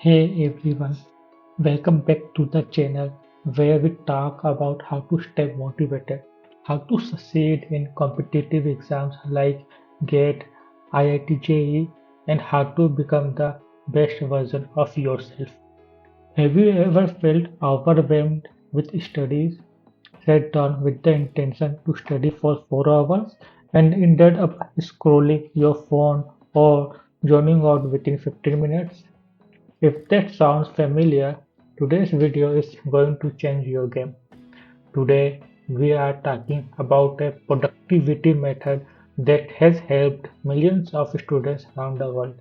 Hey everyone, welcome back to the channel where we talk about how to stay motivated, how to succeed in competitive exams like GATE, IIT JEE, and how to become the best version of yourself. Have you ever felt overwhelmed with studies, sat down with the intention to study for 4 hours, and ended up scrolling your phone or zoning out within 15 minutes? If that sounds familiar, today's video is going to change your game. Today, we are talking about a productivity method that has helped millions of students around the world,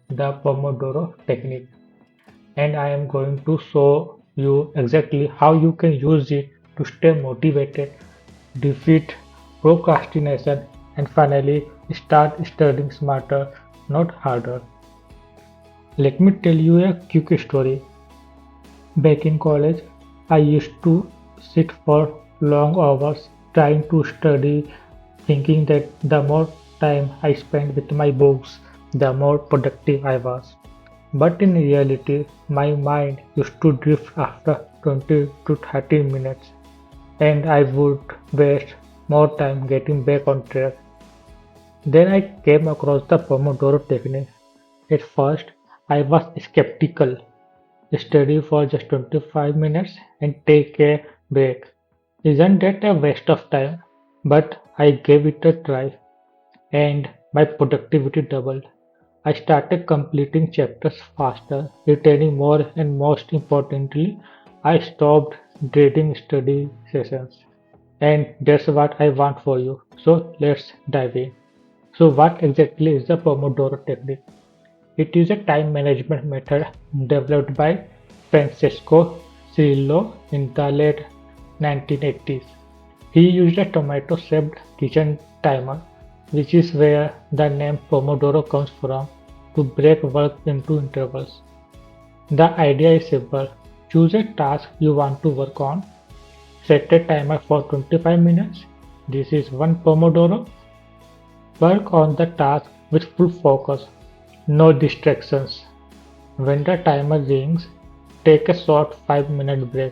the Pomodoro Technique. And I am going to show you exactly how you can use it to stay motivated, defeat procrastination, and finally start studying smarter, not harder. Let me tell you a quick story. Back in college, I used to sit for long hours trying to study, thinking that the more time I spent with my books, the more productive I was. But in reality, my mind used to drift after 20 to 30 minutes, and I would waste more time getting back on track. Then I came across the Pomodoro technique. At first, I was skeptical. Study for just 25 minutes and take a break. Isn't that a waste of time? But I gave it a try and my productivity doubled. I started completing chapters faster, retaining more, and most importantly, I stopped dreading study sessions. And that's what I want for you. So let's dive in. So, what exactly is the Pomodoro technique? It is a time management method developed by Francesco Cirillo in the late 1980s. He used a tomato-shaped kitchen timer, which is where the name Pomodoro comes from, to break work into intervals. The idea is simple. Choose a task you want to work on, set a timer for 25 minutes. This is one Pomodoro. Work on the task with full focus, no distractions. When the timer rings, take a short 5-minute break.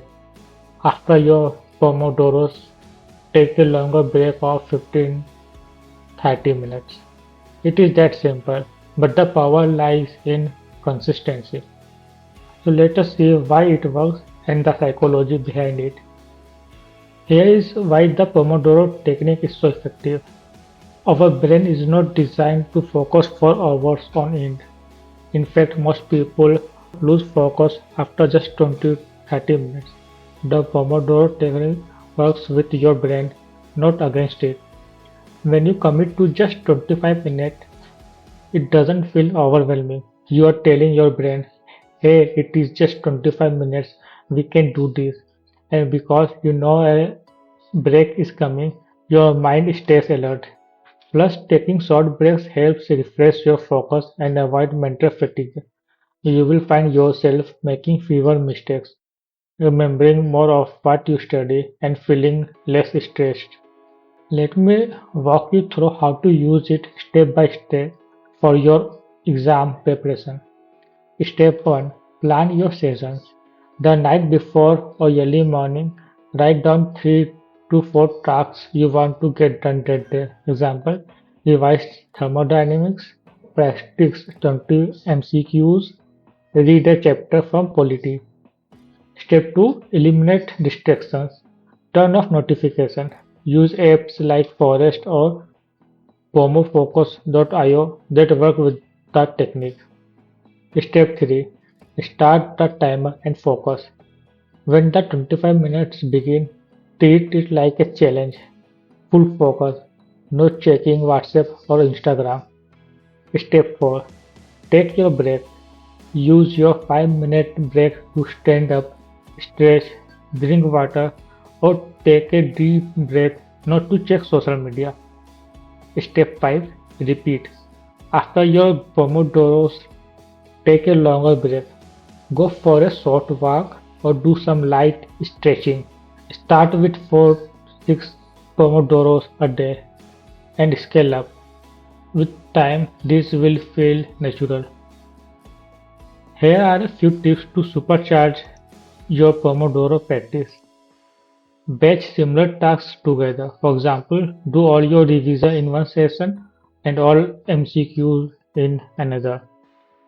After your Pomodoros, take a longer break of 15-30 minutes. It is that simple, but the power lies in consistency. So let us see why it works and the psychology behind it. Here is why the Pomodoro technique is so effective. Our brain is not designed to focus for hours on end. In fact, most people lose focus after just 20-30 minutes. The Pomodoro technique works with your brain, not against it. When you commit to just 25 minutes, it doesn't feel overwhelming. You are telling your brain, hey, it is just 25 minutes, we can do this. And because you know a break is coming, your mind stays alert. Plus, taking short breaks helps refresh your focus and avoid mental fatigue. You will find yourself making fewer mistakes, remembering more of what you study, and feeling less stressed. Let me walk you through how to use it step by step for your exam preparation. Step 1. Plan your sessions. The night before or early morning, write down 3 to 4 tasks you want to get done that day. Example, revise thermodynamics, practice 20 MCQs, read a chapter from Polity. Step 2. Eliminate distractions. Turn off notifications. Use apps like Forest or pomofocus.io that work with that technique. Step 3. Start the timer and focus. When the 25 minutes begin, treat it like a challenge. Full focus. No checking WhatsApp or Instagram. Step 4. Take your break. Use your 5-minute break to stand up, stretch, drink water, or take a deep breath not to check social media. Step 5. Repeat. After your Pomodoros, take a longer break. Go for a short walk or do some light stretching. Start with 4-6 Pomodoros a day and scale up. With time, this will feel natural. Here are a few tips to supercharge your Pomodoro practice. Batch similar tasks together. For example, do all your revision in one session and all MCQs in another.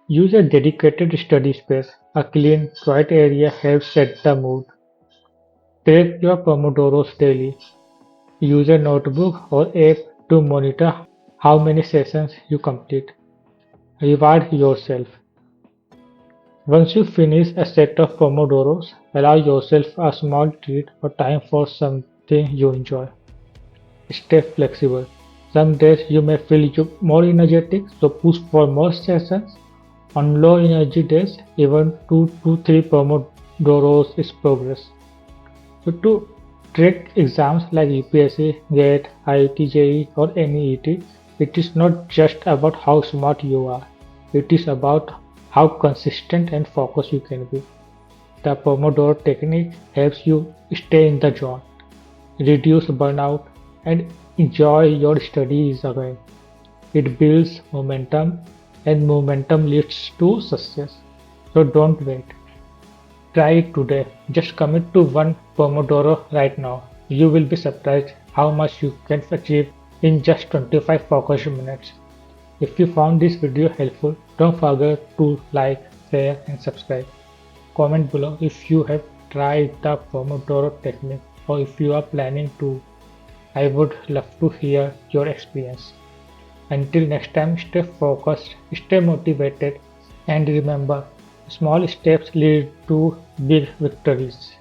Use a dedicated study space. A clean, quiet area helps set the mood. Track your Pomodoros daily. Use a notebook or app to monitor how many sessions you complete. Reward yourself. Once you finish a set of Pomodoros, allow yourself a small treat or time for something you enjoy. Stay flexible. Some days you may feel more energetic, so push for more sessions. On low energy days, even 2 to 3 Pomodoros is progress. So to track exams like UPSC, GATE, IIT JEE or any ET, it is not just about how smart you are. It is about how consistent and focused you can be. The Pomodoro technique helps you stay in the zone, reduce burnout, and enjoy your studies again. It builds momentum, and momentum leads to success. So don't wait. Try it today. Just commit to one Pomodoro right now. You will be surprised how much you can achieve in just 25 focused minutes. If you found this video helpful, don't forget to like, share, and subscribe. Comment below if you have tried the Pomodoro technique or if you are planning to. I would love to hear your experience. Until next time, stay focused, stay motivated, and remember, small steps lead to big victories.